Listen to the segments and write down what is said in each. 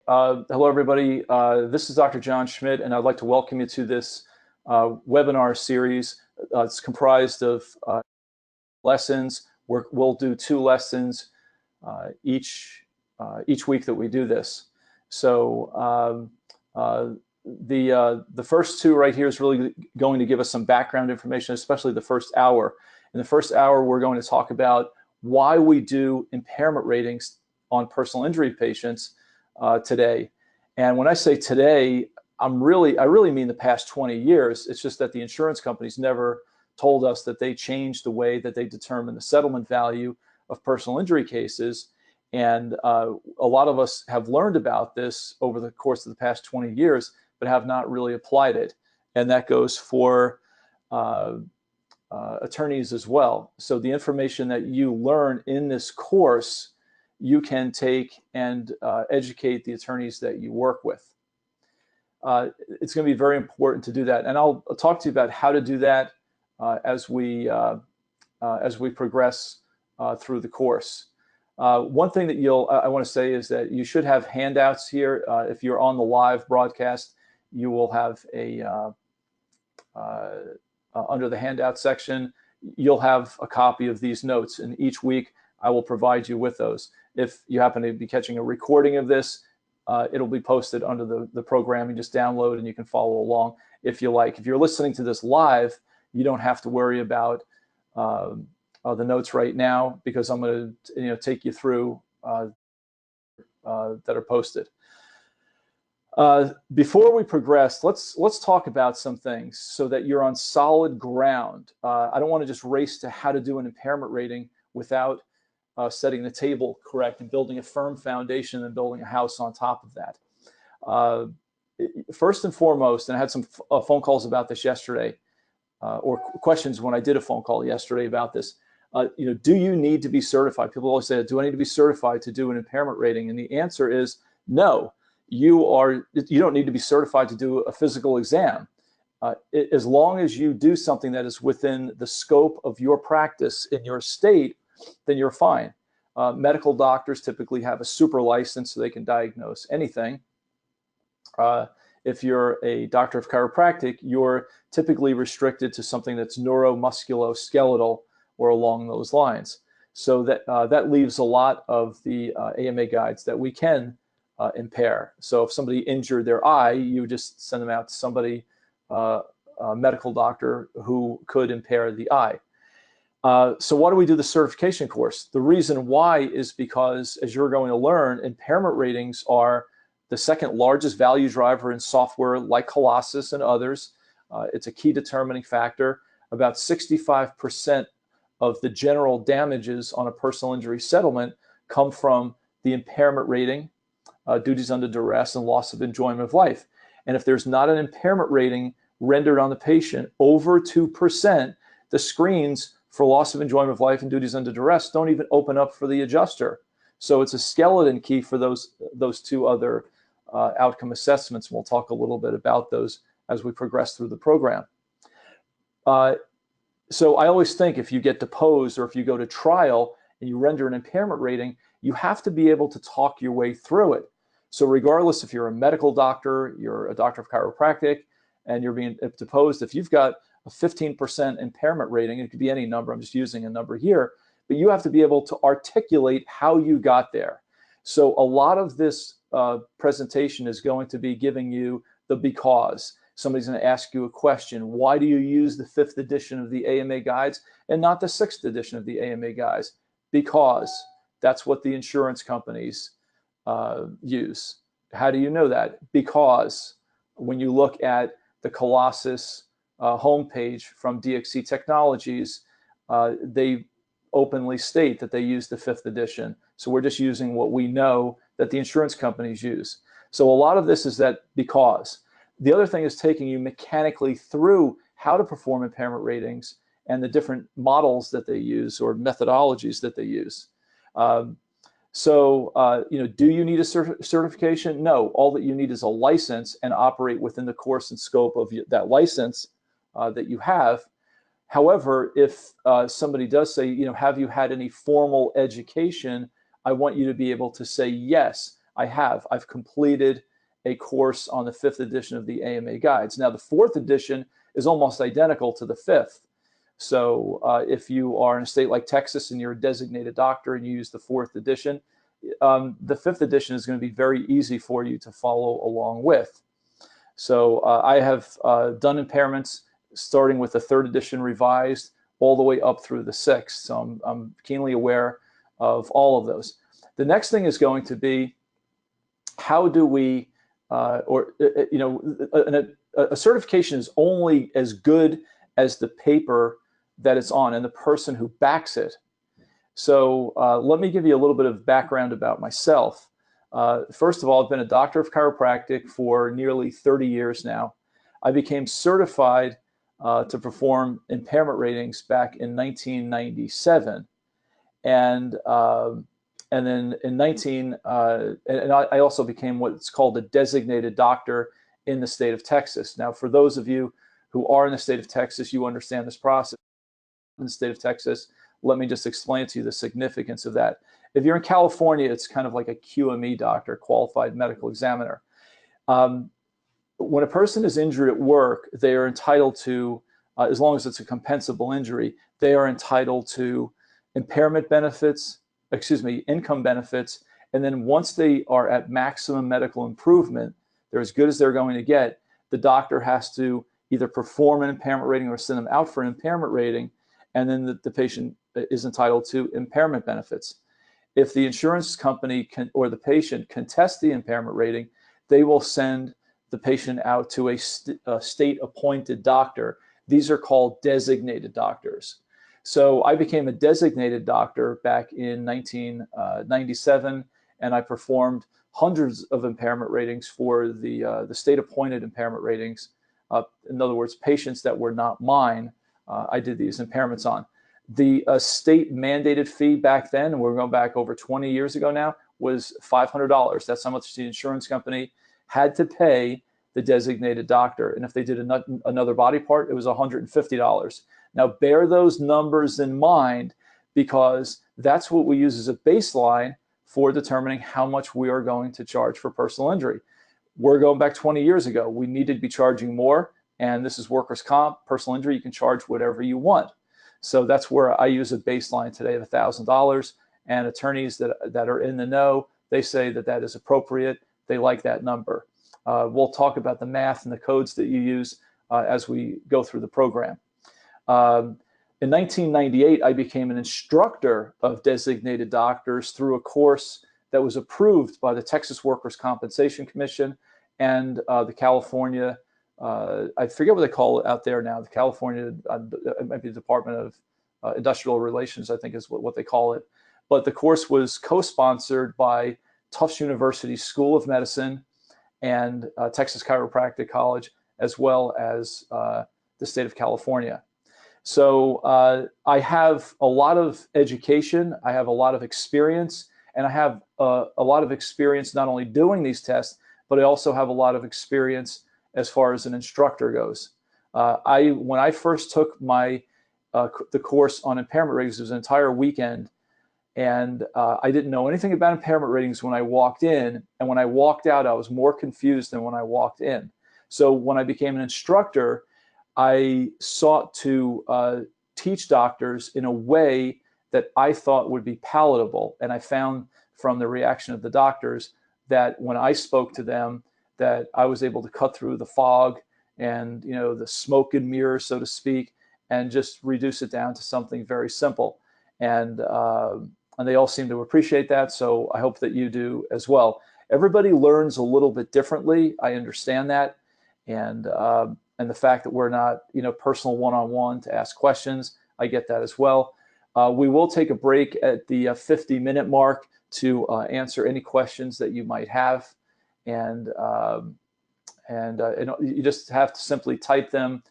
Hello, everybody. This is Dr. John Schmidt, and I'd like to welcome you to this webinar series. It's comprised of lessons. We'll do 2 lessons each week that we do this. So the first 2 right here is really going to give us some background information, especially the first hour. In the first hour, we're going to talk about why we do impairment ratings on personal injury patients today. And when I say today, I really mean the past 20 years. It's just that the insurance companies never told us that they changed the way that they determine the settlement value of personal injury cases. And a lot of us have learned about this over the course of the past 20 years, but have not really applied it. And that goes for attorneys as well. So the information that you learn in this course, you can take and educate the attorneys that you work with. It's going to be very important to do that, and I'll talk to you about how to do that as we progress through the course. One thing that I want to say is that you should have handouts here. If you're on the live broadcast, you will have under the handout section, you'll have a copy of these notes, and each week I will provide you with those. If you happen to be catching a recording of this, it'll be posted under the program. You just download and you can follow along if you like. If you're listening to this live, you don't have to worry about the notes right now, because I'm going to take you through that are posted. Before we progress, let's talk about some things so that you're on solid ground. I don't want to just race to how to do an impairment rating without setting the table correct and building a firm foundation and building a house on top of that. First and foremost, and I had some phone calls about this yesterday, or questions when I did a phone call yesterday about this. Do you need to be certified? People always say, do I need to be certified to do an impairment rating? And the answer is no. You don't need to be certified to do a physical exam. As long as you do something that is within the scope of your practice in your state, then you're fine. Medical doctors typically have a super license, so they can diagnose anything. If you're a doctor of chiropractic, you're typically restricted to something that's neuromusculoskeletal or along those lines. So that leaves a lot of the AMA guides that we can impair. So if somebody injured their eye, you just send them out to somebody, a medical doctor who could impair the eye. So why do we do the certification course? The reason why is because, as you're going to learn, impairment ratings are the second largest value driver in software like Colossus and others. It's a key determining factor. About 65% of the general damages on a personal injury settlement come from the impairment rating, duties under duress, and loss of enjoyment of life. And if there's not an impairment rating rendered on the patient over 2%, the screens for loss of enjoyment of life and duties under duress don't even open up for the adjuster. So it's a skeleton key for those 2 other outcome assessments. And we'll talk a little bit about those as we progress through the program. So I always think if you get deposed or if you go to trial and you render an impairment rating, you have to be able to talk your way through it. So regardless if you're a medical doctor, you're a doctor of chiropractic, and you're being deposed, if you've got a 15% impairment rating, it could be any number, I'm just using a number here, but you have to be able to articulate how you got there. So a lot of this presentation is going to be giving you the because. Somebody's going to ask you a question. Why do you use the 5th edition of the AMA guides and not the 6th edition of the AMA guides? Because that's what the insurance companies use. How do you know that? Because when you look at the Colossus homepage from DXC Technologies, they openly state that they use the 5th edition. So we're just using what we know that the insurance companies use. So a lot of this is that because. The other thing is taking you mechanically through how to perform impairment ratings and the different models that they use or methodologies that they use. Do you need a certification? No. All that you need is a license and operate within the course and scope of that license that you have. However, if somebody does say, have you had any formal education? I want you to be able to say, yes, I have. I've completed a course on the 5th edition of the AMA guides. Now, the 4th edition is almost identical to the 5th. So if you are in a state like Texas and you're a designated doctor and you use the 4th edition, the 5th edition is going to be very easy for you to follow along with. So I have done impairments starting with the 3rd edition revised all the way up through the 6th. So I'm keenly aware of all of those. The next thing is going to be, how do we, a certification is only as good as the paper that it's on and the person who backs it. So let me give you a little bit of background about myself. First of all, I've been a doctor of chiropractic for nearly 30 years now. I became certified to perform impairment ratings back in 1997. And then in I also became what's called a designated doctor in the state of Texas. Now, for those of you who are in the state of Texas, you understand this process. In the state of Texas, let me just explain to you the significance of that. If you're in California, it's kind of like a QME doctor, qualified medical examiner. When a person is injured at work, they are entitled to, as long as it's a compensable injury, they are entitled to impairment benefits, income benefits, and then once they are at maximum medical improvement, they're as good as they're going to get, the doctor has to either perform an impairment rating or send them out for an impairment rating, and then the patient is entitled to impairment benefits. If the insurance company or the patient contest the impairment rating, they will send the patient out to a state-appointed doctor. These are called designated doctors. So I became a designated doctor back in 1997, and I performed hundreds of impairment ratings for the state-appointed impairment ratings. In other words, patients that were not mine, I did these impairments on. The state mandated fee back then, and we're going back over 20 years ago now, was $500. That's how much the insurance company had to pay the designated doctor. And if they did another body part, it was $150. Now, bear those numbers in mind, because that's what we use as a baseline for determining how much we are going to charge for personal injury. We're going back 20 years ago. We needed to be charging more, and this is workers' comp. Personal injury, you can charge whatever you want. So that's where I use a baseline today of $1,000, and attorneys that are in the know, they say that that is appropriate. They like that number. We'll talk about the math and the codes that you use as we go through the program. In 1998, I became an instructor of designated doctors through a course that was approved by the Texas Workers' Compensation Commission and the California, I forget what they call it out there now, the California, it might be the Department of Industrial Relations, I think is what they call it. But the course was co-sponsored by Tufts University School of Medicine and Texas Chiropractic College, as well as the state of California. So I have a lot of education, I have a lot of experience, and I have a lot of experience not only doing these tests, but I also have a lot of experience as far as an instructor goes. When I first took the course on impairment ratings, it was an entire weekend, and I didn't know anything about impairment ratings when I walked in, and when I walked out, I was more confused than when I walked in. So when I became an instructor, I sought to teach doctors in a way that I thought would be palatable. And I found from the reaction of the doctors that when I spoke to them, that I was able to cut through the fog and, you know, the smoke and mirrors, so to speak, and just reduce it down to something very simple. And they all seem to appreciate that. So I hope that you do as well. Everybody learns a little bit differently. I understand that. And the fact that we're not, you know, personal one-on-one to ask questions, I get that as well. We will take a break at the 50-minute mark to answer any questions that you might have. And you just have to simply type them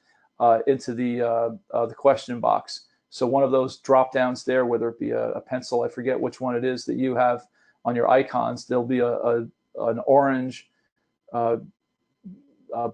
into the question box. So one of those drop downs there, whether it be a pencil, I forget which one it is that you have on your icons, there'll be an orange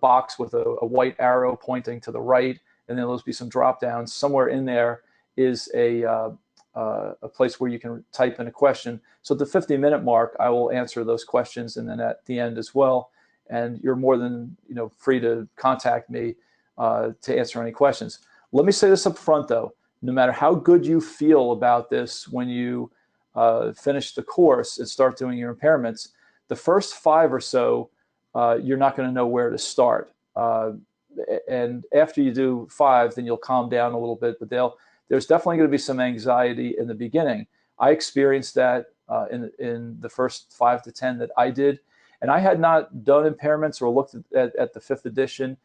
box with a white arrow pointing to the right, and then there'll be some drop downs. Somewhere in there is a a place where you can type in a question. So at the 50-minute mark, I will answer those questions, and then at the end as well. And you're more than free to contact me to answer any questions. Let me say this up front, though. No matter how good you feel about this when you finish the course and start doing your impairments, the first 5 or so, you're not going to know where to start. And after you do 5, then you'll calm down a little bit, but there's definitely going to be some anxiety in the beginning. I experienced that in the first 5 to 10 that I did, and I had not done impairments or looked at the 5th edition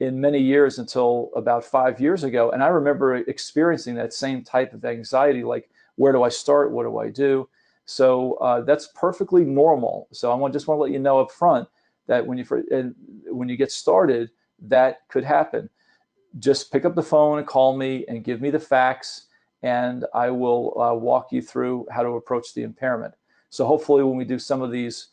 in many years until about 5 years ago. And I remember experiencing that same type of anxiety, like, where do I start? What do I do? So that's perfectly normal. So I just want to let you know up front that when you get started, that could happen. Just pick up the phone and call me and give me the facts, and I will walk you through how to approach the impairment. So hopefully when we do some of these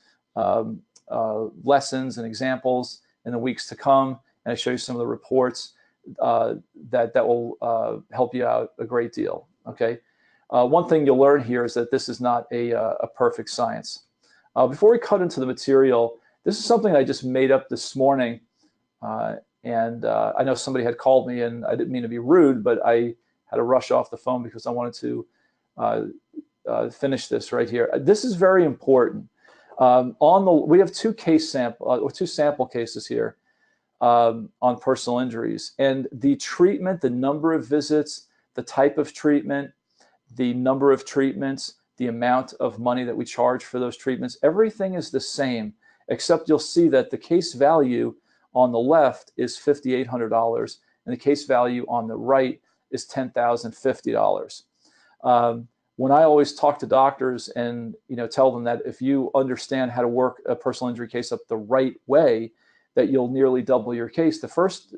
lessons and examples in the weeks to come, and I show you some of the reports, that will help you out a great deal. Okay. One thing you'll learn here is that this is not a perfect science. Before we cut into the material, this is something I just made up this morning. And I know somebody had called me, and I didn't mean to be rude, but I had to rush off the phone because I wanted to finish this right here. This is very important. We have two sample cases here on personal injuries, and the treatment, the number of visits, the type of treatment, the number of treatments, the amount of money that we charge for those treatments, everything is the same, except you'll see that the case value on the left is $5,800, and the case value on the right is $10,050. When I always talk to doctors and tell them that if you understand how to work a personal injury case up the right way, that you'll nearly double your case, the first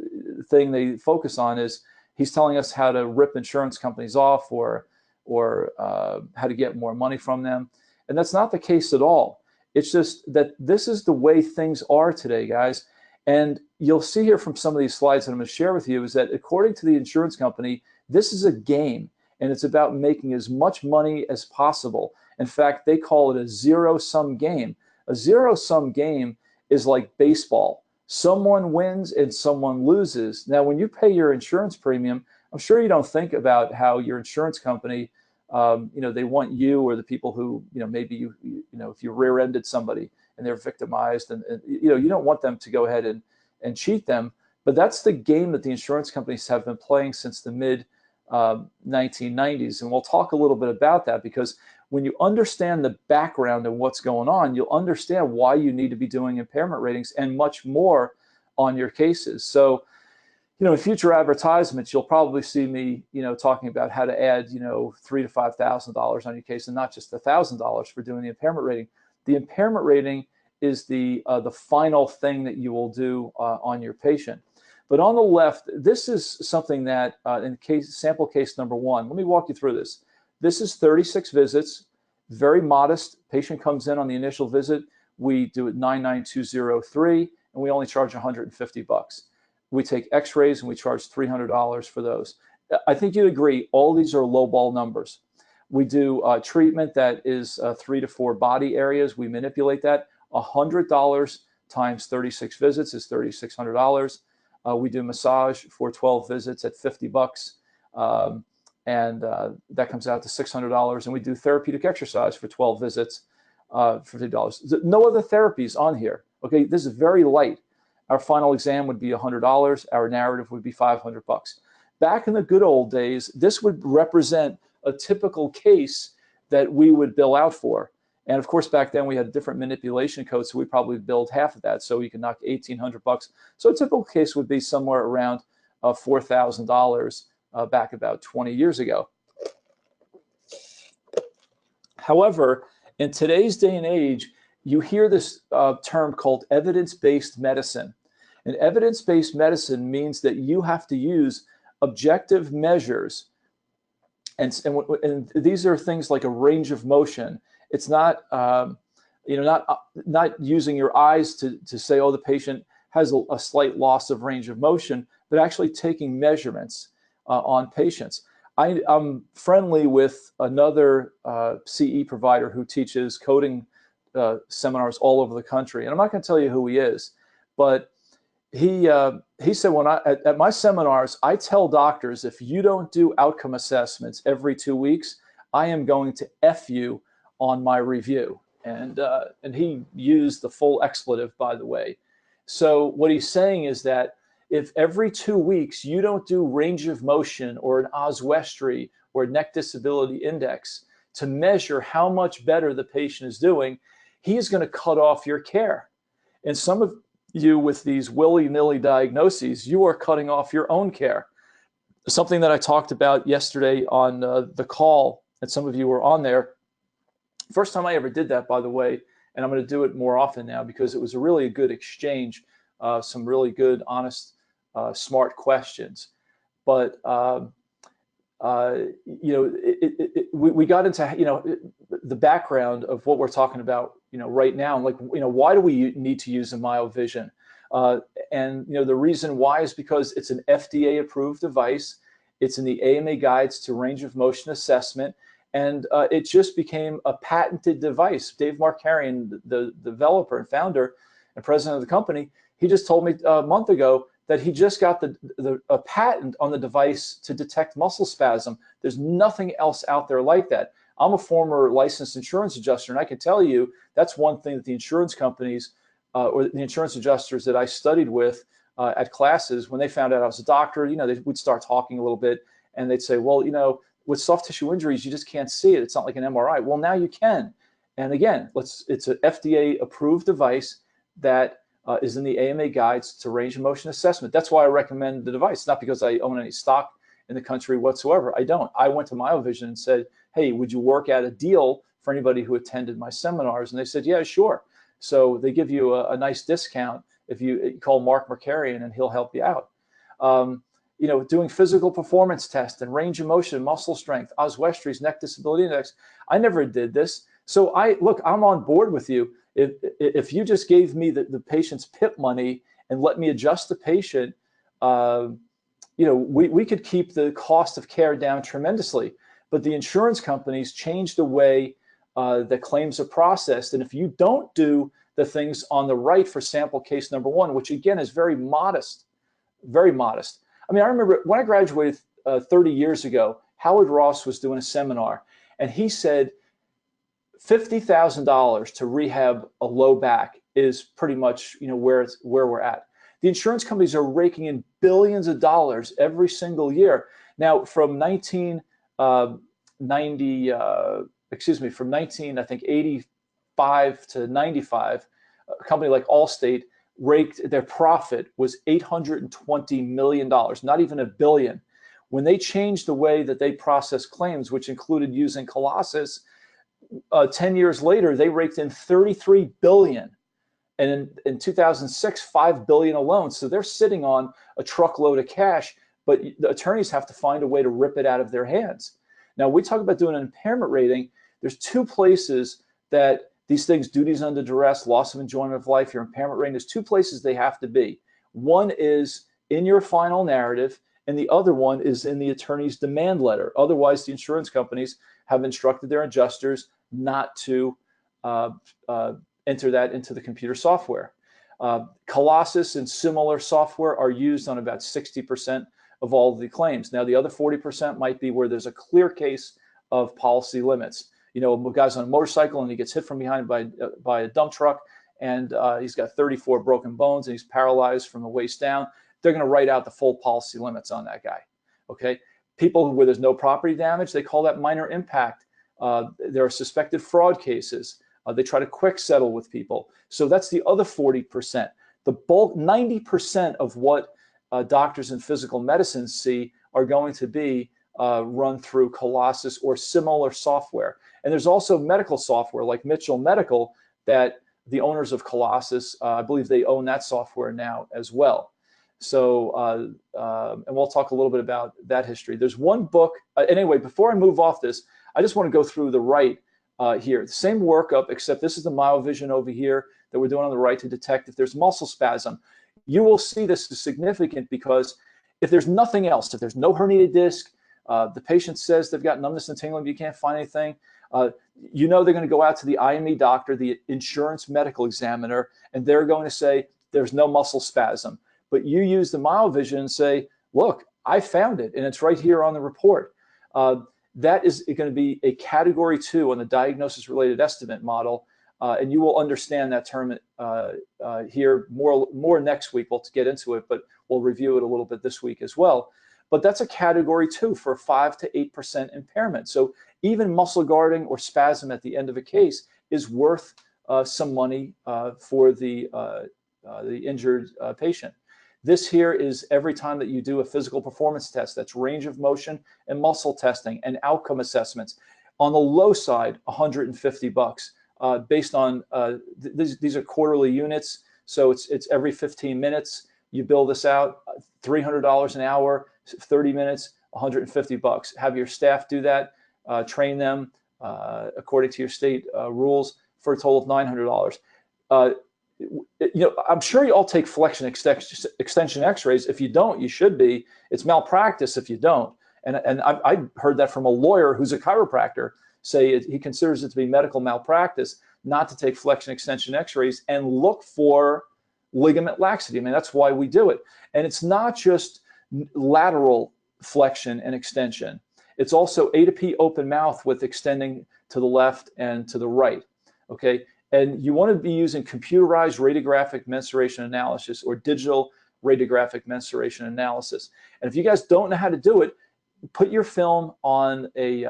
thing they focus on is he's telling us how to rip insurance companies off or how to get more money from them. And that's not the case at all. It's just that this is the way things are today, guys. And you'll see here from some of these slides that I'm going to share with you is that according to the insurance company, this is a game, and it's about making as much money as possible. In fact, they call it a zero-sum game. A zero-sum game is like baseball. Someone wins and someone loses. Now, when you pay your insurance premium, I'm sure you don't think about how your insurance company, they want you or the people who, maybe if you rear-ended somebody and they're victimized, and you don't want them to go ahead and cheat them. But that's the game that the insurance companies have been playing since the mid 1990s. And we'll talk a little bit about that, because when you understand the background and what's going on, you'll understand why you need to be doing impairment ratings and much more on your cases. So, in future advertisements, you'll probably see me, talking about how to add, $3,000 to $5,000 on your case, and not just $1,000 for doing the impairment rating. The impairment rating is the final thing that you will do on your patient. But on the left, this is something that in sample case number 1, let me walk you through this. This is 36 visits, very modest. Patient comes in on the initial visit. We do it $9,203, and we only charge $150. We take x-rays, and we charge $300 for those. I think you'd agree, all these are lowball numbers. We do treatment that is 3 to 4 body areas. We manipulate that. $100 times 36 visits is $3,600. We do massage for 12 visits at $50, and that comes out to $600. And we do therapeutic exercise for 12 visits for $50. No other therapies on here. Okay, this is very light. Our final exam would be $100. Our narrative would be $500. Back in the good old days, this would represent a typical case that we would bill out for. And of course, back then we had a different manipulation code, so we probably billed half of that, so you can knock $1,800. So a typical case would be somewhere around $4,000 back about 20 years ago. However, in today's day and age, you hear this term called evidence-based medicine. And evidence-based medicine means that you have to use objective measures. And these are things like a range of motion. It's not, not using your eyes to say, oh, the patient has a slight loss of range of motion, but actually taking measurements on patients. I'm friendly with another CE provider who teaches coding seminars all over the country, and I'm not going to tell you who he is, but he said when at my seminars, I tell doctors, if you don't do outcome assessments every 2 weeks, I am going to F you on my review. And he used the full expletive, by the way. So what he's saying is that if every 2 weeks you don't do range of motion or an oswestry or a neck disability index to measure how much better the patient is doing, he is going to cut off your care. And some of you with these willy-nilly diagnoses, you are cutting off your own care. Something that I talked about yesterday on the call, and some of you were on there. First time I ever did that, by the way, and I'm going to do it more often now because it was really a good exchange, some really good, honest, smart questions. But we got into the background of what we're talking about right now, like why do we need to use a myovision? And the reason why is because it's an FDA approved device. It's in the AMA guides to range of motion assessment, and it just became a patented device. Dave Markarian, the developer and founder and president of the company, he just told me a month ago that he just got a patent on the device to detect muscle spasm. There's nothing else out there like that. I'm a former licensed insurance adjuster, and I can tell you that's one thing that the insurance companies or the insurance adjusters that I studied with at classes, when they found out I was a doctor, they would start talking a little bit, and they'd say, well, with soft tissue injuries, you just can't see it. It's not like an MRI. Well, now you can. And again, it's an FDA approved device that is in the AMA guides to range of motion assessment. That's why I recommend the device, not because I own any stock in the country whatsoever. I don't. I went to Myovision and said, hey, would you work out a deal for anybody who attended my seminars? And they said, yeah, sure. So they give you a nice discount if you call Mark Markarian, and he'll help you out. Doing physical performance tests and range of motion, muscle strength, oswestries, neck disability index. I never did this. So I'm on board with you. If you just gave me the patient's PIP money and let me adjust the patient, we could keep the cost of care down tremendously. But the insurance companies changed the way that claims are processed. And if you don't do the things on the right for sample case number 1, which again is very modest, very modest. I mean, I remember when I graduated 30 years ago, Howard Ross was doing a seminar, and he said $50,000 to rehab a low back is pretty much where we're at. The insurance companies are raking in billions of dollars every single year. Now, from 1985 to 95, a company like Allstate raked, their profit was $820 million, not even $1 billion. When they changed the way that they process claims, which included using Colossus, 10 years later, they raked in $33 billion. And in 2006, $5 billion alone. So they're sitting on a truckload of cash, but the attorneys have to find a way to rip it out of their hands. Now, we talk about doing an impairment rating. There's 2 places that these things, duties under duress, loss of enjoyment of life, your impairment rating, there's 2 places they have to be. One is in your final narrative, and the other one is in the attorney's demand letter. Otherwise, the insurance companies have instructed their adjusters not to enter that into the computer software. Colossus and similar software are used on about 60% of all of the claims. Now, the other 40% might be where there's a clear case of policy limits. A guy's on a motorcycle and he gets hit from behind by a dump truck, and he's got 34 broken bones and he's paralyzed from the waist down. They're going to write out the full policy limits on that guy. Okay. People where there's no property damage, they call that minor impact. There are suspected fraud cases. They try to quick settle with people. So that's the other 40%. The bulk, 90% of what doctors in physical medicine see are going to be run through Colossus or similar software. And there's also medical software like Mitchell Medical that the owners of Colossus, I believe they own that software now as well. So, and we'll talk a little bit about that history. There's one book, anyway, before I move off this, I just want to go through the right here. The same workup, except this is the Myovision over here that we're doing on the right to detect if there's muscle spasm. You will see this is significant because if there's nothing else, if there's no herniated disc, The patient says they've got numbness and tingling, but you can't find anything. You know they're going to go out to the IME doctor, the insurance medical examiner, and they're going to say there's no muscle spasm. But you use the MyoVision and say, look, I found it, and it's right here on the report. That is going to be a category 2 on the diagnosis-related estimate model, and you will understand that term here more next week. We'll get into it, but we'll review it a little bit this week as well. But that's a category 2 for a 5 to 8% impairment. So even muscle guarding or spasm at the end of a case is worth some money for the injured patient. This here is every time that you do a physical performance test. That's range of motion and muscle testing and outcome assessments. On the low side, $150 based on these are quarterly units, so it's every 15 minutes. You bill this out, $300 an hour, 30 minutes, $150. Have your staff do that, train them according to your state rules for a total of $900. I'm sure you all take flexion extension x-rays. If you don't, you should be. It's malpractice if you don't. And I heard that from a lawyer who's a chiropractor say he considers it to be medical malpractice not to take flexion extension x-rays and look for ligament laxity. I mean, that's why we do it. And it's not just lateral flexion and extension. It's also A to P open mouth with extending to the left and to the right. Okay. And you want to be using computerized radiographic mensuration analysis or digital radiographic mensuration analysis. And if you guys don't know how to do it, put your film on a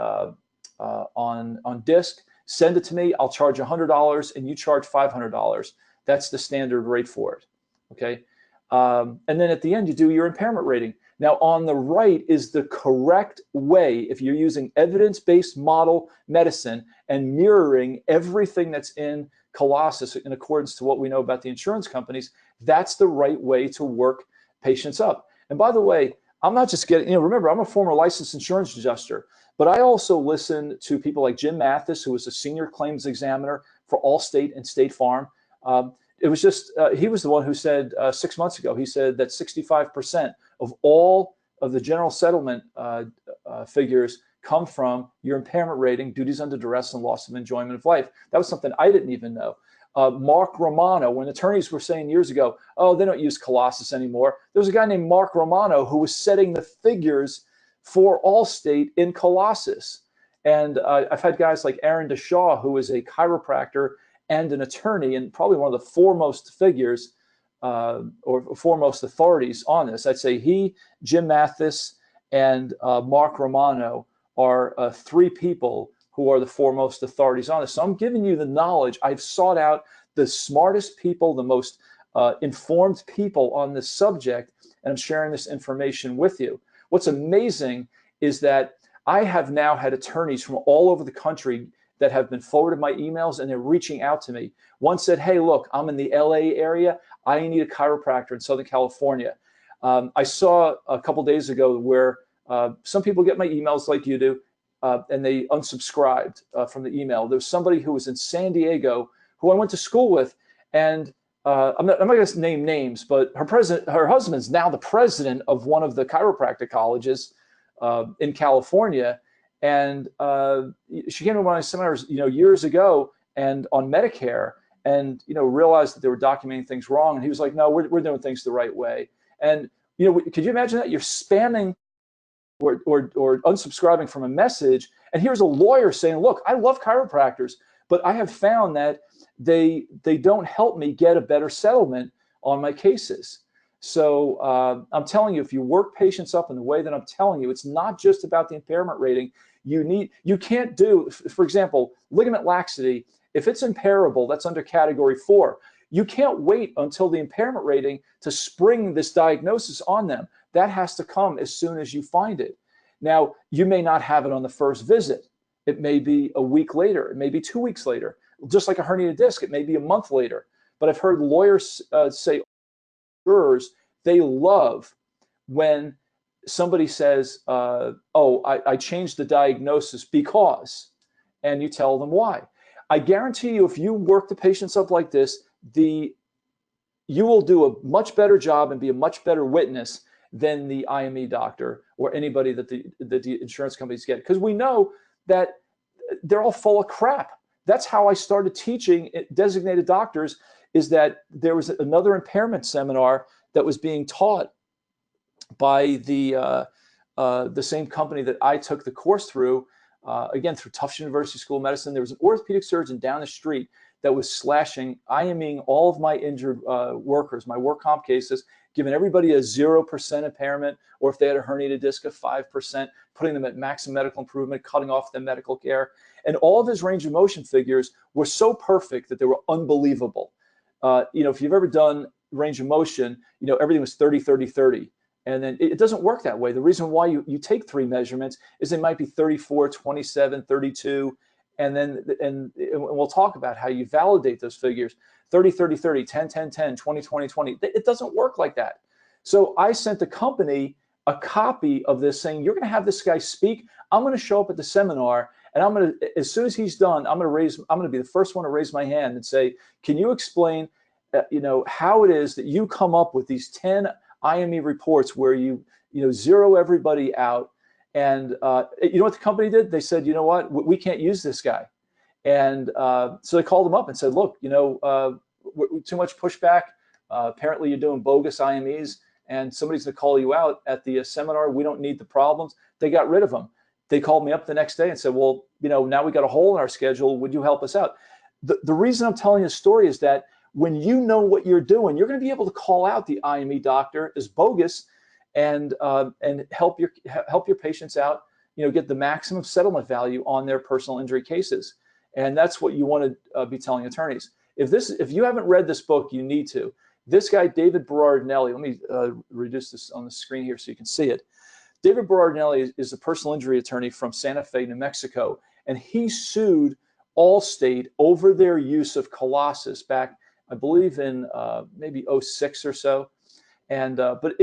on disc, send it to me. I'll charge $100 and you charge $500. That's the standard rate for it. Okay. And then at the end, you do your impairment rating. Now on the right is the correct way if you're using evidence-based model medicine and mirroring everything that's in Colossus in accordance to what we know about the insurance companies. That's the right way to work patients up. And by the way, I'm not just getting, remember, I'm a former licensed insurance adjuster, but I also listen to people like Jim Mathis, who was a senior claims examiner for Allstate and State Farm. It was just, he was the one who said 6 months ago, he said that 65% of all of the general settlement figures come from your impairment rating, duties under duress, and loss of enjoyment of life. That was something I didn't even know. Mark Romano, when attorneys were saying years ago, oh, they don't use Colossus anymore, there was a guy named Mark Romano who was setting the figures for Allstate in Colossus. And I've had guys like Aaron DeShaw, who is a chiropractor and an attorney and probably one of the foremost figures or foremost authorities on this. I'd say he, Jim Mathis, and Mark Romano are 3 people who are the foremost authorities on this. So I'm giving you the knowledge. I've sought out the smartest people, the most informed people on this subject, and I'm sharing this information with you. What's amazing is that I have now had attorneys from all over the country that have been forwarded my emails, and they're reaching out to me. One said, hey, look, I'm in the LA area. I need a chiropractor in Southern California. I saw a couple days ago where some people get my emails like you do, and they unsubscribed from the email. There was somebody who was in San Diego who I went to school with, and I'm not going to name names, but her husband's now the president of one of the chiropractic colleges in California. And she came to one of my seminars, years ago, and on Medicare, and realized that they were documenting things wrong. And he was like, "No, we're doing things the right way." And could you imagine that? You're spamming or unsubscribing from a message, and here's a lawyer saying, "Look, I love chiropractors, but I have found that they don't help me get a better settlement on my cases." So I'm telling you, if you work patients up in the way that I'm telling you, it's not just about the impairment rating. You can't do, for example, ligament laxity. If it's impairable, that's under category 4. You can't wait until the impairment rating to spring this diagnosis on them. That has to come as soon as you find it. Now, you may not have it on the first visit. It may be a week later. It may be 2 weeks later. Just like a herniated disc, it may be a month later. But I've heard lawyers say, jurors, they love when somebody says, oh, I changed the diagnosis because, and you tell them why. I guarantee you, if you work the patients up like this, you will do a much better job and be a much better witness than the IME doctor or anybody that the insurance companies get, because we know that they're all full of crap. That's how I started teaching designated doctors, is that there was another impairment seminar that was being taught by the same company that I took the course through, again, through Tufts University School of Medicine. There was an orthopedic surgeon down the street that was slashing, IMing all of my injured workers, my work comp cases, giving everybody a 0% impairment, or if they had a herniated disc, of 5%, putting them at maximum medical improvement, cutting off their medical care. And all of his range of motion figures were so perfect that they were unbelievable. If you've ever done range of motion, everything was 30, 30, 30. And then it doesn't work that way. The reason why you take 3 measurements is they might be 34, 27, 32. And we'll talk about how you validate those figures. 30, 30, 30, 10, 10, 10, 20, 20, 20. It doesn't work like that. So I sent the company a copy of this saying, you're going to have this guy speak. I'm going to show up at the seminar, and as soon as he's done, I'm going to be the first one to raise my hand and say, can you explain, how it is that you come up with these 10 IME reports where you zero everybody out. And you know what the company did? They said, you know what, we can't use this guy. And so they called him up and said, look, too much pushback. Apparently you're doing bogus IMEs, and somebody's going to call you out at the seminar. We don't need the problems. They got rid of him. They called me up the next day and said, well, now we got a hole in our schedule. Would you help us out? The reason I'm telling this story is that when you know what you're doing, you're going to be able to call out the IME doctor as bogus and help your patients out, get the maximum settlement value on their personal injury cases. And that's what you want to be telling attorneys. If you haven't read this book, you need to. This guy, David Berardinelli, let me reduce this on the screen here so you can see it. David Berardinelli is a personal injury attorney from Santa Fe, New Mexico, and he sued Allstate over their use of Colossus back, I believe, in maybe 06 or so. And but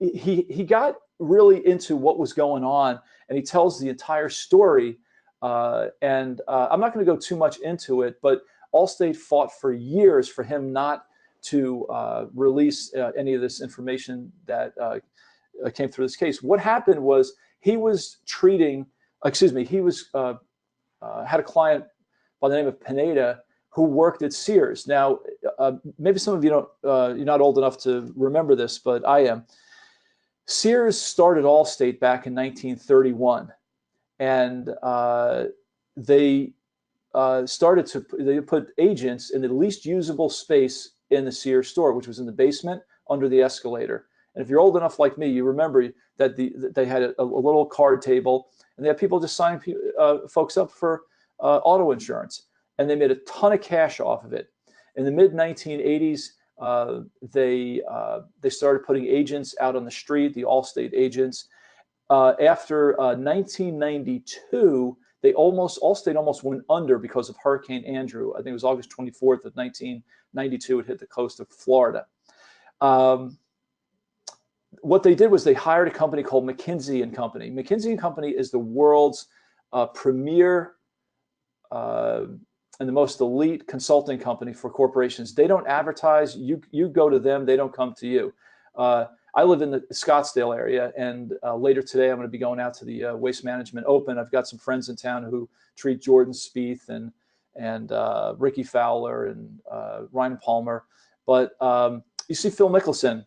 he got really into what was going on, and he tells the entire story. I'm not going to go too much into it, but Allstate fought for years for him not to release any of this information that came through this case. What happened was he had a client by the name of Pineda who worked at Sears. Now, maybe some of you you're not old enough to remember this, but I am. Sears started Allstate back in 1931, and they put agents in the least usable space in the Sears store, which was in the basement under the escalator. And if you're old enough like me, you remember that they had a little card table, and they had people just signing folks up for auto insurance, and they made a ton of cash off of it. In the mid 1980s, they started putting agents out on the street, the Allstate agents. After 1992, Allstate almost went under because of Hurricane Andrew. I think it was August 24th of 1992. It hit the coast of Florida. What they did was they hired a company called McKinsey & Company. McKinsey & Company is the world's premier and the most elite consulting company for corporations. They don't advertise. You go to them. They don't come to you. I live in the Scottsdale area, and later today I'm going to be going out to the Waste Management Open. I've got some friends in town who treat Jordan Spieth and Ricky Fowler and Ryan Palmer. But you see Phil Mickelson.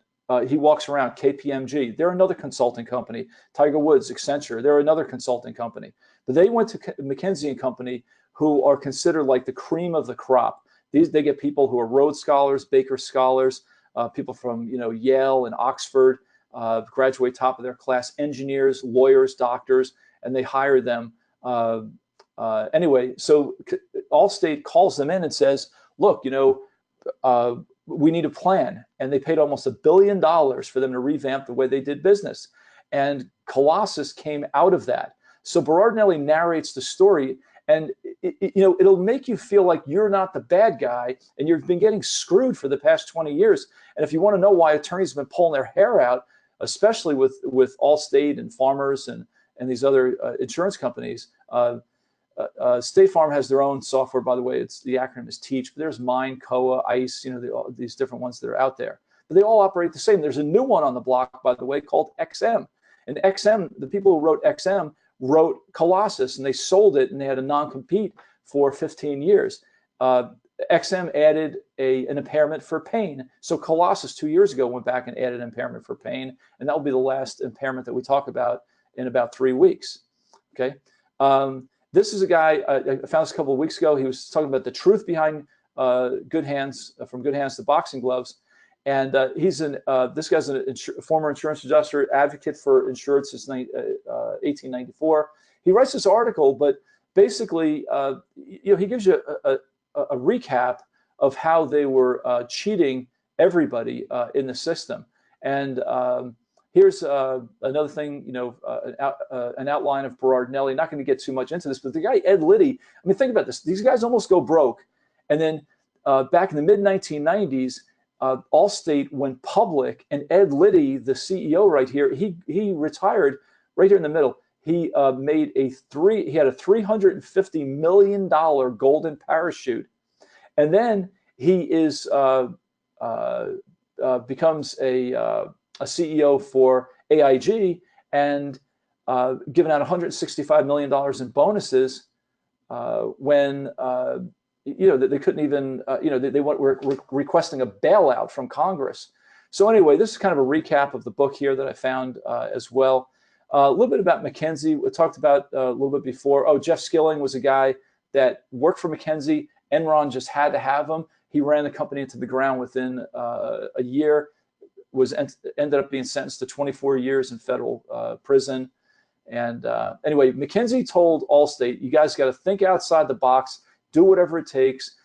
He walks around. KPMG. They're another consulting company. Tiger Woods, Accenture. They're another consulting company. But they went to McKinsey & Company, who are considered like the cream of the crop. They get people who are Rhodes Scholars, Baker Scholars, people from Yale and Oxford, graduate top of their class, engineers, lawyers, doctors, and they hire them. Anyway, so Allstate calls them in and says, look, we need a plan. And they paid almost $1 billion for them to revamp the way they did business. And Colossus came out of that. So Berardinelli narrates the story, and it'll make you feel like you're not the bad guy and you've been getting screwed for the past 20 years. And if you want to know why attorneys have been pulling their hair out, especially with Allstate and Farmers and these other insurance companies, State Farm has their own software, by the way. The acronym is TEACH, but there's Mine, COA, ICE, these different ones that are out there. but they all operate the same. There's a new one on the block, by the way, called XM. And XM, the people who wrote XM wrote Colossus, and they sold it, and they had a non-compete for 15 years. XM added an impairment for pain. So Colossus 2 years ago went back and added impairment for pain, and that will be the last impairment that we talk about in about 3 weeks. Okay. This is a guy, I found this a couple of weeks ago. He was talking about the truth behind Good Hands, from Good Hands to Boxing Gloves. And this guy's a former insurance adjuster, advocate for insurance since 1894. He writes this article, but basically, he gives you a recap of how they were cheating everybody in the system. And here's another thing, an outline of Berardinelli. Not going to get too much into this, but the guy Ed Liddy. I mean, think about this. These guys almost go broke, and then back in the mid 1990s. Allstate went public, and Ed Liddy, the CEO right here, he retired right here in the middle. He had a $350 million golden parachute, and then he becomes a CEO for AIG and given out $165 million in bonuses when. They couldn't even, they were requesting a bailout from Congress. So anyway, this is kind of a recap of the book here that I found as well. A little bit about McKinsey. We talked about a little bit before. Oh, Jeff Skilling was a guy that worked for McKinsey. Enron just had to have him. He ran the company into the ground within a year, ended up being sentenced to 24 years in federal prison. And anyway, McKinsey told Allstate, you guys got to think outside the box, do whatever it takes,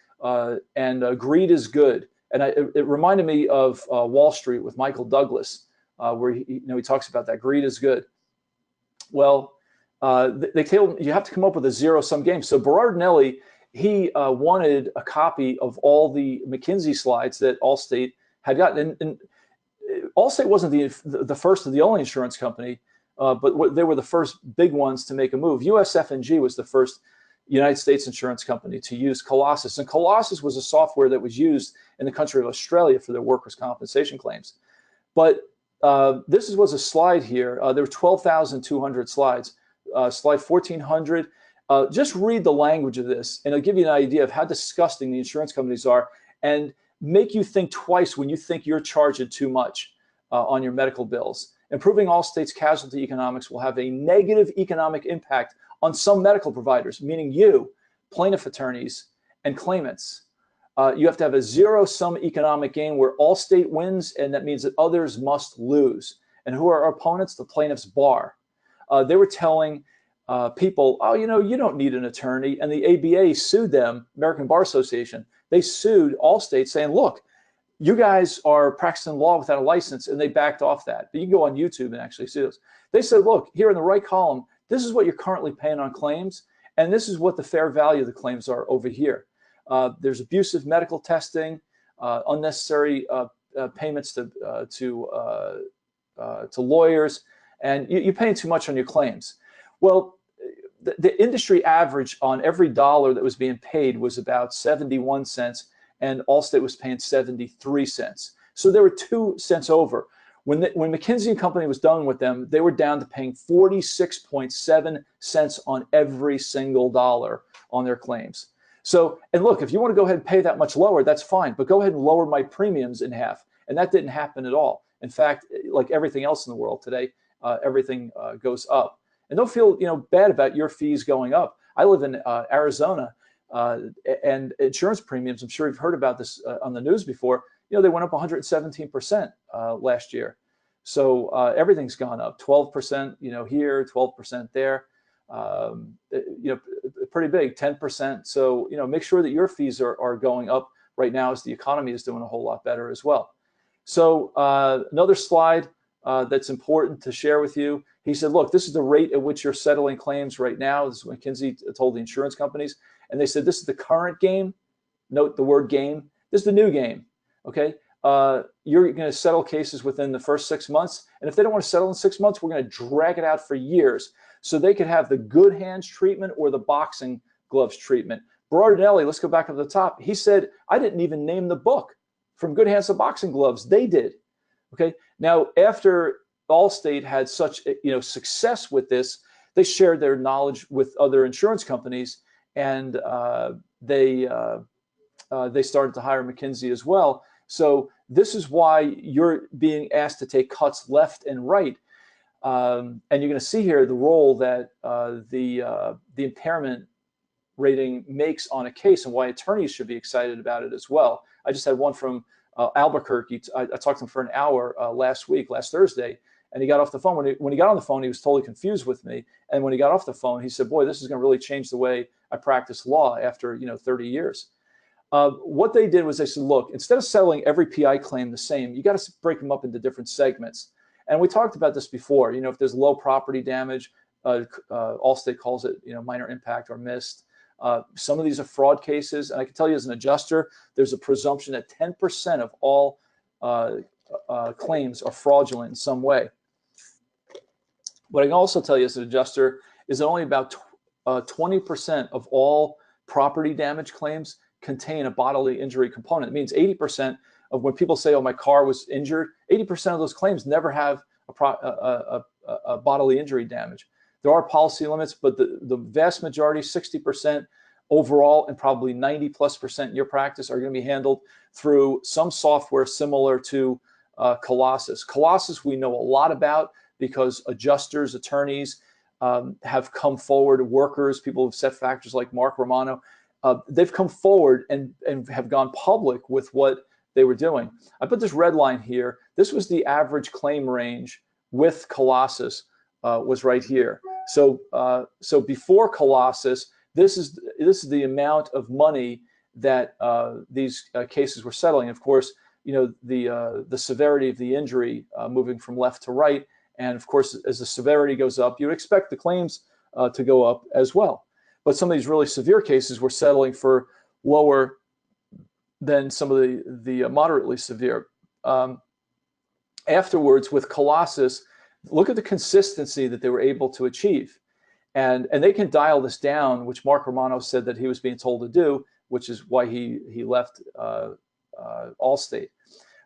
and greed is good. And it reminded me of Wall Street with Michael Douglas, where he talks about that greed is good. Well, they told him you have to come up with a zero-sum game. So Berardinelli, he wanted a copy of all the McKinsey slides that Allstate had gotten. And Allstate wasn't the first or the only insurance company, but they were the first big ones to make a move. USF&G was the first United States insurance company to use Colossus. And Colossus was a software that was used in the country of Australia for their workers' compensation claims. But this was a slide here. There were 12,200 slides. Slide 1,400. Just read the language of this, and it'll give you an idea of how disgusting the insurance companies are and make you think twice when you think you're charging too much on your medical bills. Improving Allstate's casualty economics will have a negative economic impact on some medical providers, meaning you, plaintiff attorneys, and claimants. You have to have a zero-sum economic game where Allstate wins, and that means that others must lose. And who are our opponents? The plaintiff's bar. They were telling people, oh, you don't need an attorney. And the ABA sued them, American Bar Association. They sued Allstate saying, look, you guys are practicing law without a license, and they backed off that. But you can go on YouTube and actually see this. They said, look, here in the right column, this is what you're currently paying on claims, and this is what the fair value of the claims are over here. There's abusive medical testing, unnecessary payments to lawyers, and you're paying too much on your claims. Well, the industry average on every dollar that was being paid was about 71 cents, and Allstate was paying 73 cents. So they were 2 cents over. When McKinsey & Company was done with them, they were down to paying 46.7 cents on every single dollar on their claims. So, and look, if you want to go ahead and pay that much lower, that's fine, but go ahead and lower my premiums in half. And that didn't happen at all. In fact, like everything else in the world today, everything goes up. And don't feel bad about your fees going up. I live in Arizona, and insurance premiums, I'm sure you've heard about this on the news before, they went up 117% last year. So everything's gone up 12%, here, 12% there, pretty big, 10%. So, make sure that your fees are going up right now as the economy is doing a whole lot better as well. So another slide that's important to share with you. He said, look, this is the rate at which you're settling claims right now. This is what McKinsey told the insurance companies. And they said, this is the current game. Note the word game. This is the new game. Okay, you're going to settle cases within the first 6 months. And if they don't want to settle in 6 months, we're going to drag it out for years. So they could have the good hands treatment or the boxing gloves treatment. Berardinelli, let's go back up to the top. He said, I didn't even name the book. from good hands to boxing gloves. They did. Okay. Now, after Allstate had such success with this, they shared their knowledge with other insurance companies, and they started to hire McKinsey as well. So this is why you're being asked to take cuts left and right. And you're going to see here the role that the impairment rating makes on a case, and why attorneys should be excited about it as well. I just had one from Albuquerque. I talked to him for an hour last Thursday, and he got off the phone. When he got on the phone, he was totally confused with me. And when he got off the phone, he said, "Boy, this is going to really change the way I practice law after 30 years." What they did was they said, "Look, instead of settling every PI claim the same, you got to break them up into different segments." And we talked about this before. If there's low property damage, Allstate calls it minor impact or missed. Some of these are fraud cases, and I can tell you as an adjuster, there's a presumption that 10% of all claims are fraudulent in some way. What I can also tell you as an adjuster is that only about 20% of all property damage claims contain a bodily injury component. It means 80% of when people say, "Oh, my car was injured," 80% of those claims never have a bodily injury damage. There are policy limits, but the vast majority, 60% overall, and probably 90+% in your practice, are going to be handled through some software similar to Colossus. Colossus we know a lot about because adjusters, attorneys have come forward, workers, people who've set factors like Mark Romano, they've come forward and have gone public with what they were doing. I put this red line here. This was the average claim range with Colossus, was right here. So before Colossus, this is the amount of money that these cases were settling. Of course, the severity of the injury moving from left to right, and of course, as the severity goes up, you would expect the claims to go up as well. But some of these really severe cases were settling for lower than some of the moderately severe. Afterwards, with Colossus, look at the consistency that they were able to achieve. And they can dial this down, which Mark Romano said that he was being told to do, which is why he left Allstate.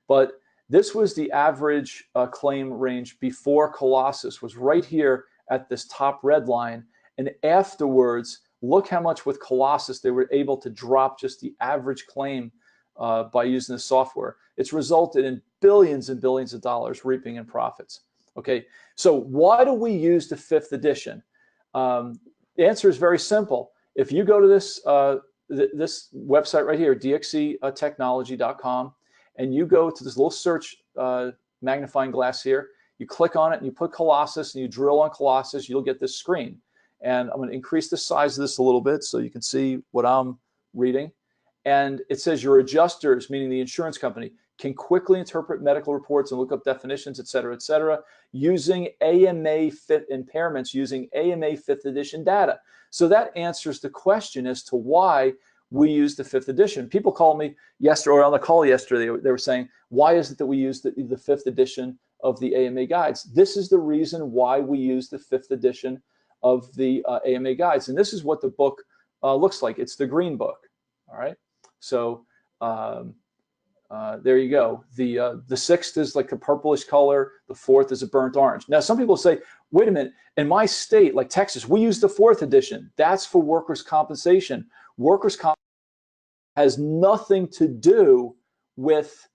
But this was the average claim range before Colossus, was right here at this top red line. And afterwards, look how much with Colossus they were able to drop just the average claim by using the software. It's resulted in billions and billions of dollars reaping in profits. Okay, so why do we use the 5th edition? The answer is very simple. If you go to this this website right here, dxctechnology.com, and you go to this little search magnifying glass here, you click on it and you put Colossus and you drill on Colossus, you'll get this screen. And I'm going to increase the size of this a little bit so you can see what I'm reading. And it says your adjusters, meaning the insurance company, can quickly interpret medical reports and look up definitions, et cetera, using AMA impairments, using AMA 5th edition data. So that answers the question as to why we use the 5th edition. People called me yesterday, or on the call yesterday, they were saying, why is it that we use the 5th edition of the AMA guides? This is the reason why we use the 5th edition of the AMA guides. And this is what the book looks like. It's the green book. All right. So there you go. The 6th is like a purplish color. The 4th is a burnt orange. Now, some people say, wait a minute, in my state, like Texas, we use the 4th edition. That's for workers' compensation. Workers' compensation has nothing to do with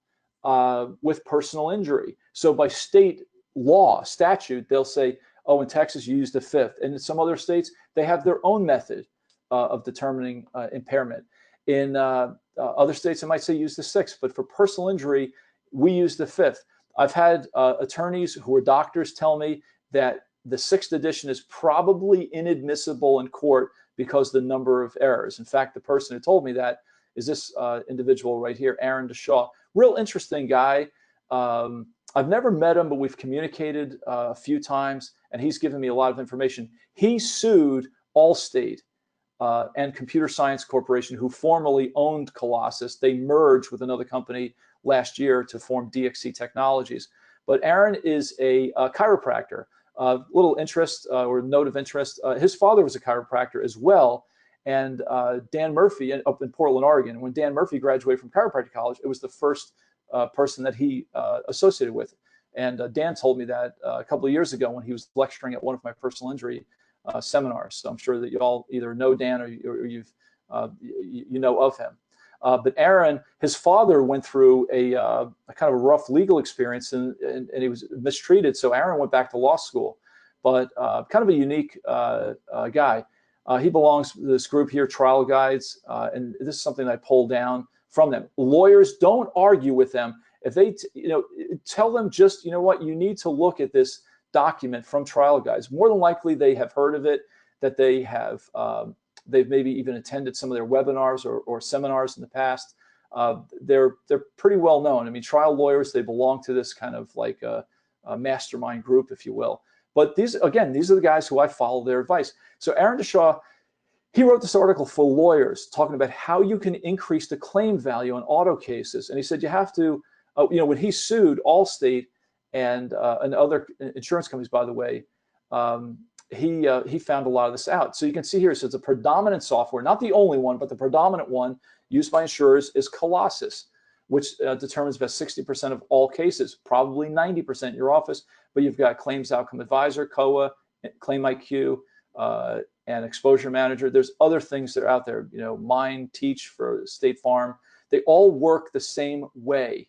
personal injury. So by state law, statute, they'll say, oh, in Texas, you use the 5th. And in some other states, they have their own method of determining impairment. In other states, I might say use the 6th, but for personal injury, we use the 5th. I've had attorneys who are doctors tell me that the 6th edition is probably inadmissible in court because the number of errors. In fact, the person who told me that is this individual right here, Aaron DeShaw. Real interesting guy. I've never met him, but we've communicated a few times, and he's given me a lot of information. He sued Allstate and Computer Science Corporation, who formerly owned Colossus. They merged with another company last year to form DXC Technologies. But Aaron is a chiropractor. Little interest or note of interest, his father was a chiropractor as well. And Dan Murphy up in Portland, Oregon, when Dan Murphy graduated from chiropractic college, it was the first person that he associated with. And Dan told me that a couple of years ago when he was lecturing at one of my personal injury seminars. So I'm sure that you all either know Dan or you know of him. But Aaron, his father went through a kind of a rough legal experience, and he was mistreated. So Aaron went back to law school, but kind of a unique guy. He belongs to this group here, Trial Guides, and this is something I pulled down from them. Lawyers, don't argue with them. If they, tell them just, you know what, you need to look at this document from Trial Guides. More than likely, they have heard of it, that they have, they've maybe even attended some of their webinars or seminars in the past. They're pretty well known. I mean, trial lawyers, they belong to this kind of like a mastermind group, if you will. But these are the guys who I follow their advice. So Aaron DeShaw, he wrote this article for lawyers talking about how you can increase the claim value on auto cases. And he said you have to, when he sued Allstate and other insurance companies, by the way, he found a lot of this out. So you can see here, so it's a predominant software, not the only one, but the predominant one used by insurers is Colossus, which determines about 60% of all cases, probably 90% in your office. But you've got Claims Outcome Advisor, COA, Claim IQ, and Exposure Manager. There's other things that are out there, Mind, Teach for State Farm. They all work the same way.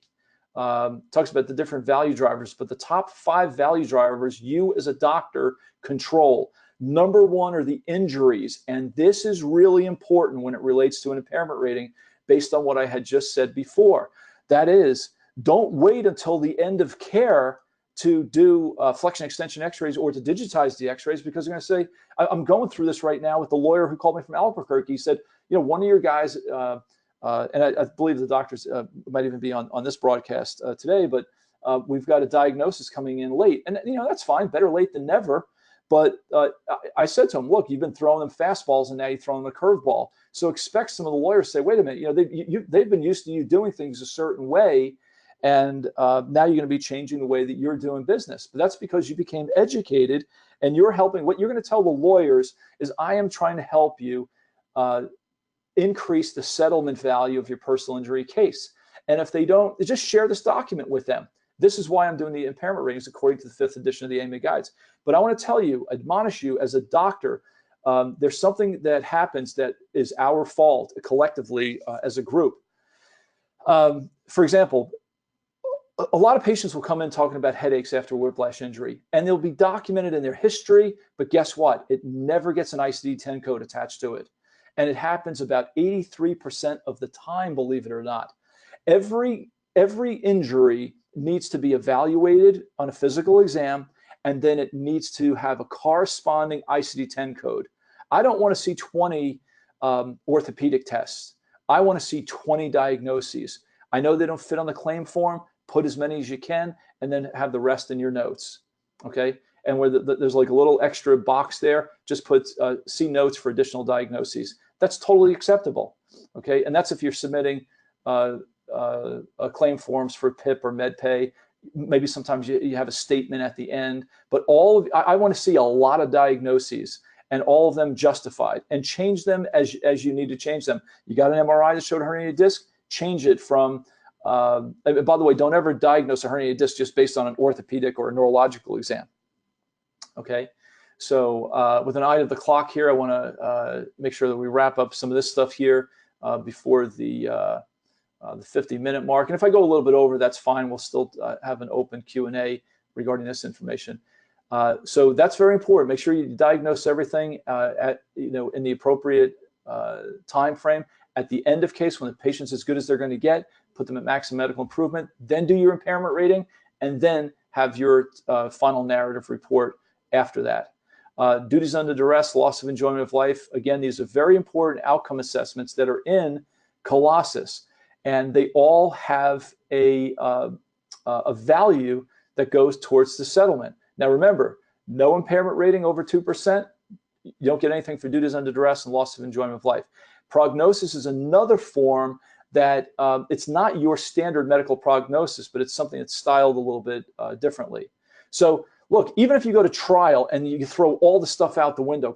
Talks about the different value drivers, but the top 5 value drivers you as a doctor control. Number 1 are the injuries, and this is really important when it relates to an impairment rating based on what I had just said before. That is, don't wait until the end of care to do flexion extension x-rays or to digitize the x-rays, because they're going to say, I'm going through this right now with the lawyer who called me from Albuquerque. He said, one of your guys, and I believe the doctors might even be on this broadcast today, but we've got a diagnosis coming in late. And, that's fine, better late than never. But I said to him, look, you've been throwing them fastballs and now you're throwing them a curveball. So expect some of the lawyers to say, wait a minute, they've been used to you doing things a certain way. And now you're going to be changing the way that you're doing business. But that's because you became educated and you're helping. What you're going to tell the lawyers is, I am trying to help you increase the settlement value of your personal injury case. And if they don't, just share this document with them. This is why I'm doing the impairment ratings according to the 5th edition of the AMA guides. But I want to tell you, admonish you as a doctor, there's something that happens that is our fault collectively as a group. For example, a lot of patients will come in talking about headaches after whiplash injury, and they'll be documented in their history, but guess what? It never gets an ICD-10 code attached to it. And it happens about 83% of the time, believe it or not. Every injury needs to be evaluated on a physical exam, and then it needs to have a corresponding ICD-10 code. I don't want to see 20 orthopedic tests. I want to see 20 diagnoses. I know they don't fit on the claim form. Put as many as you can, and then have the rest in your notes, okay? And where there's like a little extra box there, just put see notes for additional diagnoses. That's totally acceptable, okay? And that's if you're submitting claim forms for PIP or MedPay. Maybe sometimes you have a statement at the end, but I want to see a lot of diagnoses and all of them justified, and change them as you need to change them. You got an MRI that showed a herniated disc, change it from, by the way, don't ever diagnose a herniated disc just based on an orthopedic or a neurological exam. Okay, so with an eye to the clock here, I want to make sure that we wrap up some of this stuff here before the 50-minute mark. And if I go a little bit over, that's fine. We'll still have an open Q&A regarding this information. So that's very important. Make sure you diagnose everything in the appropriate time frame. At the end of case, when the patient's as good as they're going to get, put them at maximum medical improvement, then do your impairment rating, and then have your final narrative report after that. Duties under duress, loss of enjoyment of life. Again, these are very important outcome assessments that are in Colossus, and they all have a value that goes towards the settlement. Now remember, no impairment rating over 2%, you don't get anything for duties under duress and loss of enjoyment of life. Prognosis is another form that it's not your standard medical prognosis, but it's something that's styled a little bit differently. So look, even if you go to trial and you throw all the stuff out the window,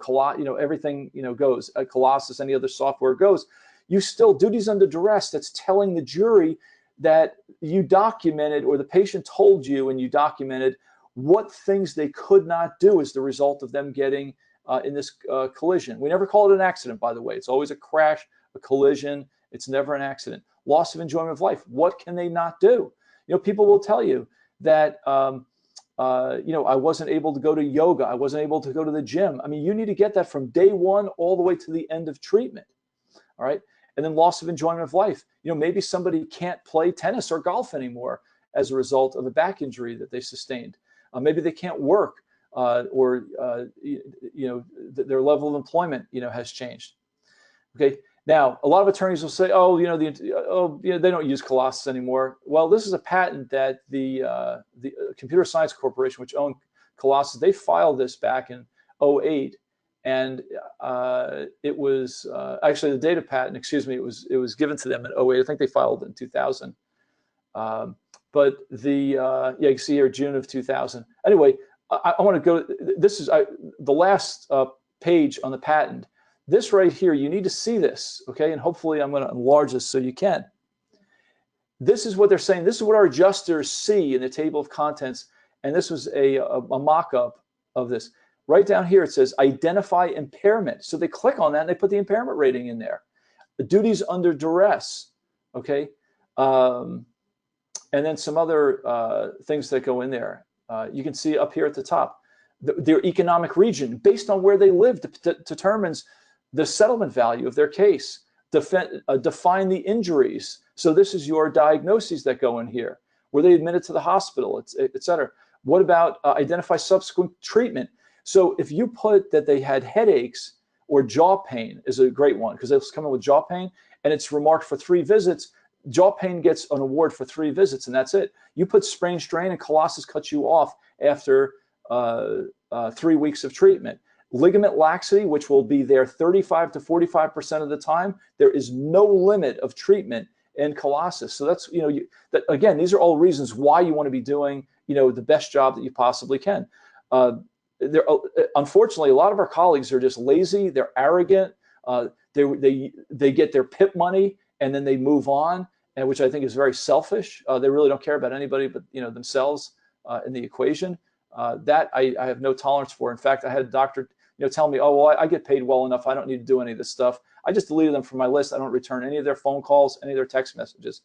everything goes, Colossus, any other software goes, you still, duties under duress, that's telling the jury that you documented, or the patient told you and you documented what things they could not do as the result of them getting in this collision. We never call it an accident, by the way. It's always a crash, a collision. It's never an accident. Loss of enjoyment of life. What can they not do? People will tell you that, I wasn't able to go to yoga. I wasn't able to go to the gym. I mean, you need to get that from day one all the way to the end of treatment. All right. And then loss of enjoyment of life. Maybe somebody can't play tennis or golf anymore as a result of a back injury that they sustained. Maybe they can't work, or their level of employment, has changed. Okay. Now, a lot of attorneys will say, they don't use Colossus anymore. Well, this is a patent that the Computer Science Corporation, which owned Colossus, they filed this back in 2008. And it was actually the data patent, it was given to them in 2008. I think they filed it in 2000. But you can see here, June of 2000. Anyway, I want to go, this is the last page on the patent. This right here, you need to see this, okay? And hopefully I'm going to enlarge this so you can. This is what they're saying. This is what our adjusters see in the table of contents. And this was a mock-up of this. Right down here, it says identify impairment. So they click on that and they put the impairment rating in there. The duties under duress, okay? And then some other things that go in there. You can see up here at the top, their economic region, based on where they live, determines the settlement value of their case. Define the injuries. So this is your diagnoses that go in here. Were they admitted to the hospital, et cetera? What about identify subsequent treatment? So if you put that they had headaches or jaw pain is a great one, because it's coming with jaw pain and it's remarked for 3 visits, jaw pain gets an award for 3 visits and that's it. You put sprain, strain, and Colossus cuts you off after 3 weeks of treatment. Ligament laxity, which will be there 35 to 45% of the time, there is no limit of treatment in Colossus. So that's, again, these are all reasons why you want to be doing, the best job that you possibly can. Unfortunately, a lot of our colleagues are just lazy. They're arrogant. They get their PIP money and then they move on, and which I think is very selfish. They really don't care about anybody but themselves in the equation. That I have no tolerance for. In fact, I had a doctor tell me, oh, well, I get paid well enough. I don't need to do any of this stuff. I just deleted them from my list. I don't return any of their phone calls, any of their text messages.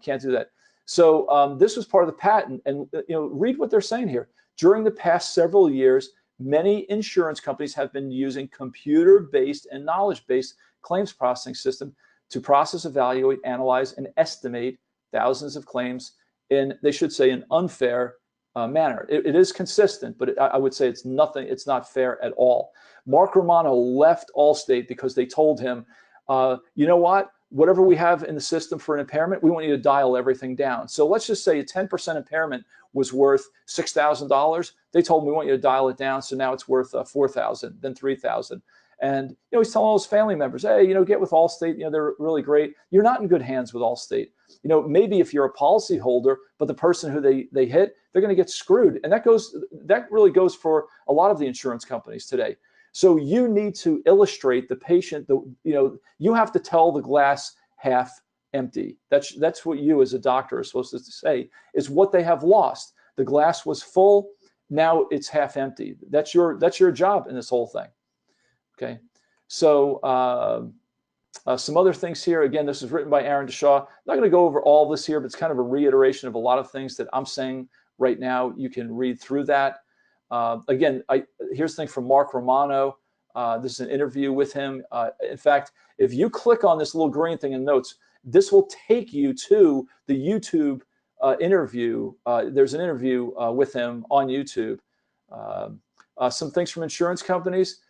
Can't do that. So this was part of the patent. And read what they're saying here. During the past several years, many insurance companies have been using computer-based and knowledge-based claims processing system to process, evaluate, analyze, and estimate thousands of claims in, they should say, an unfair manner. It is consistent, but I would say it's not fair at all. Mark Romano left Allstate because they told him, you know what? Whatever we have in the system for an impairment, we want you to dial everything down. So let's just say a 10% impairment was worth $6,000. They told him, we want you to dial it down. So now it's worth $4,000, then $3,000. And he's telling all his family members, hey, get with Allstate. They're really great. You're not in good hands with Allstate. Maybe if you're a policy holder, but the person who they hit, they're going to get screwed. And that really goes for a lot of the insurance companies today. So you need to illustrate the patient. You have to tell the glass half empty. That's what you as a doctor are supposed to say, is what they have lost. The glass was full. Now it's half empty. That's your job in this whole thing. Okay. So some other things here. Again, this is written by Aaron Deshaw. I'm not going to go over all this here, but it's kind of a reiteration of a lot of things that I'm saying right now. You can read through that. Again, here's the thing from Mark Romano. This is an interview with him. In fact, if you click on this little green thing in notes, this will take you to the YouTube interview. There's an interview with him on YouTube. Some things from insurance companies.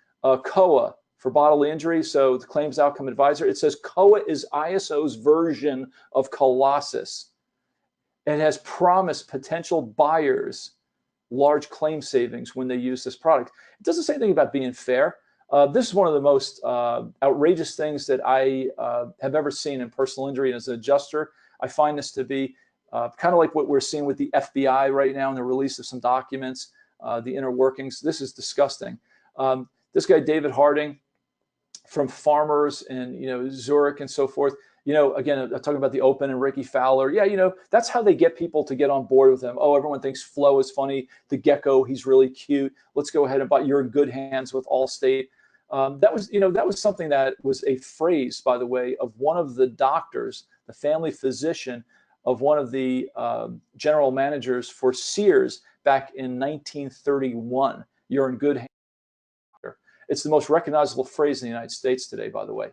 COA for bodily injury, so the Claims Outcome Advisor. It says COA is ISO's version of Colossus. It has promised potential buyers large claim savings when they use this product. It doesn't say anything about being fair. This is one of the most outrageous things that I have ever seen in personal injury. And as an adjuster, I find this to be kind of like what we're seeing with the FBI right now in the release of some documents, the inner workings. This is disgusting. This guy, David Harding, from Farmers in Zurich and so forth, You know, again, I'm talking about the Open and Ricky Fowler. Yeah, you know, that's how they get people to get on board with them. Oh, everyone thinks Flo is funny. The gecko, he's really cute. Let's go ahead and buy. You're in good hands with Allstate. That was, you know, that was something that was a phrase, by the way, of one of the doctors, the family physician of one of the general managers for Sears back in 1931. You're in good hands. It's the most recognizable phrase in the United States today, by the way.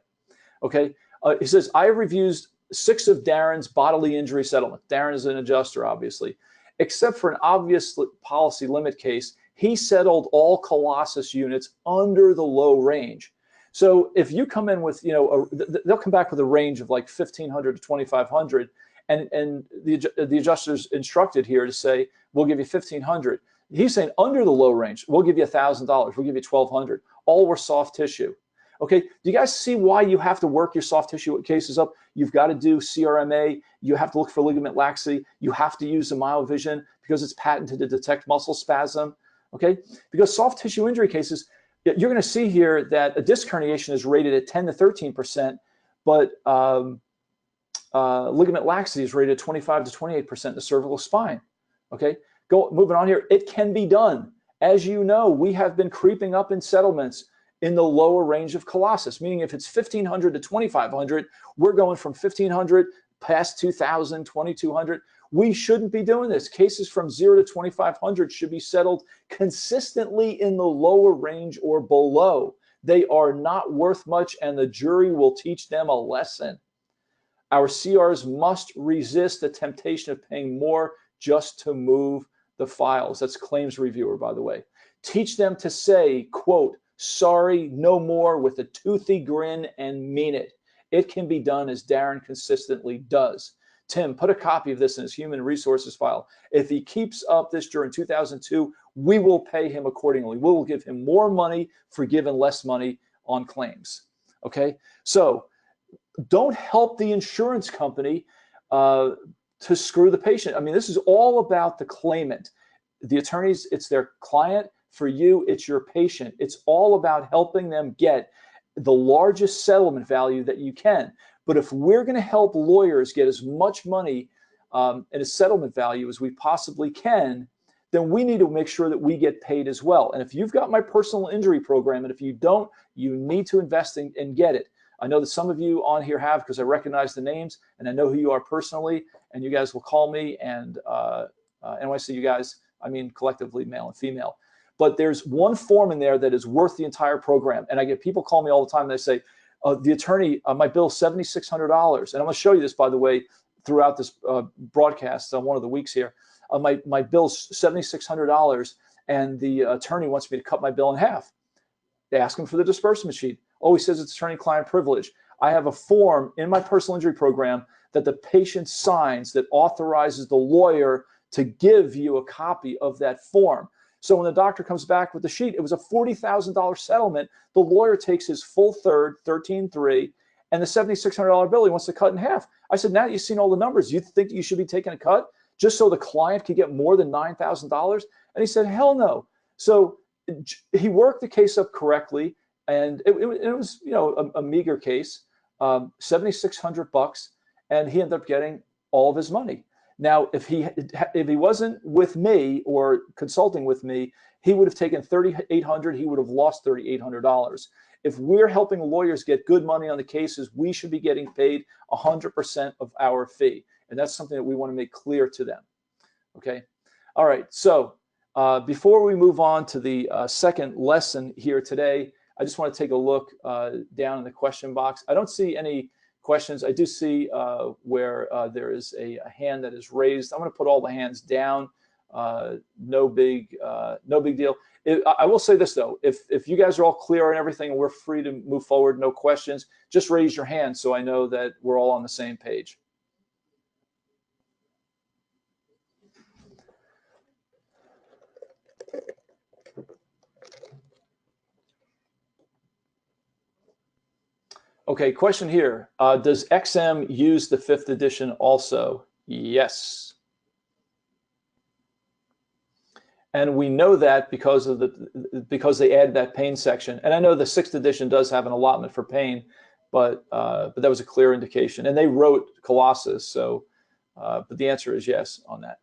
Okay. He says, I have reviewed 6 of Darren's bodily injury settlements. Darren is an adjuster, obviously. Except for an obvious policy limit case, he settled all Colossus units under the low range. So if you come in with, you know, they'll come back with a range of like 1,500 to 2,500, and the adjuster's instructed here to say, we'll give you 1,500. He's saying under the low range, we'll give you $1,000, we'll give you 1,200. All were soft tissue. Okay, do you guys see why you have to work your soft tissue cases up? You've got to do CRMA. You have to look for ligament laxity. You have to use the myovision because it's patented to detect muscle spasm. Okay, because soft tissue injury cases, you're going to see here that a disc herniation is rated at 10 to 13%, but ligament laxity is rated at 25 to 28% in the cervical spine. Okay, moving on here. It can be done. As you know, we have been creeping up in settlements in the lower range of Colossus, meaning if it's 1,500 to 2,500, we're going from 1,500 past 2,000, 2,200. We shouldn't be doing this. Cases from 0 to 2,500 should be settled consistently in the lower range or below. They are not worth much, and the jury will teach them a lesson. Our CRs must resist the temptation of paying more just to move the files. That's claims reviewer, by the way. Teach them to say, quote, sorry, no more, with a toothy grin, and mean it. It can be done, as Darren consistently does. Tim, put a copy of this in his human resources file. If he keeps up this during 2002, we will pay him accordingly. We will give him more money for giving less money on claims. Okay, so don't help the insurance company to screw the patient. I mean, this is all about the claimant. The attorneys, it's their client. For you, it's your patient. It's all about helping them get the largest settlement value that you can. But if we're going to help lawyers get as much money in a settlement value as we possibly can, then we need to make sure that we get paid as well. And if you've got my personal injury program, and if you don't, you need to invest in and get it. I know that some of you on here have, because I recognize the names and I know who you are personally, and you guys will call me. And when I say you guys, I mean collectively, male and female. But there's one form in there that is worth the entire program. And I get people call me all the time. And they say, the attorney, my bill is $7,600. And I'm going to show you this, by the way, throughout this broadcast on one of the weeks here. My bill's $7,600, and the attorney wants me to cut my bill in half. They ask him for the disbursement sheet. Oh, he says it's attorney-client privilege. I have a form in my personal injury program that the patient signs that authorizes the lawyer to give you a copy of that form. So when the doctor comes back with the sheet, it was a $40,000 settlement. The lawyer takes his full third, 13.3, and the $7,600 bill he wants to cut in half. I said, now that you've seen all the numbers, you think you should be taking a cut just so the client could get more than $9,000? And he said, hell no. So he worked the case up correctly, and it was, you know, a meager case, $7,600, and he ended up getting all of his money. Now, if he wasn't with me or consulting with me, he would have taken $3,800. He would have lost $3,800. If we're helping lawyers get good money on the cases, we should be getting paid 100% of our fee, and that's something that we want to make clear to them. Okay. All right. So before we move on to the second lesson here today, I just want to take a look down in the question box. I don't see any questions. I do see where there is a hand that is raised. I'm going to put all the hands down. No big deal. I will say this though: if you guys are all clear on everything and we're free to move forward, no questions, just raise your hand so I know that we're all on the same page. Okay, question here. Does XM use the 5th edition also? Yes. And we know that because they add that pain section. And I know the 6th edition does have an allotment for pain, but that was a clear indication. And they wrote Colossus, so but the answer is yes on that.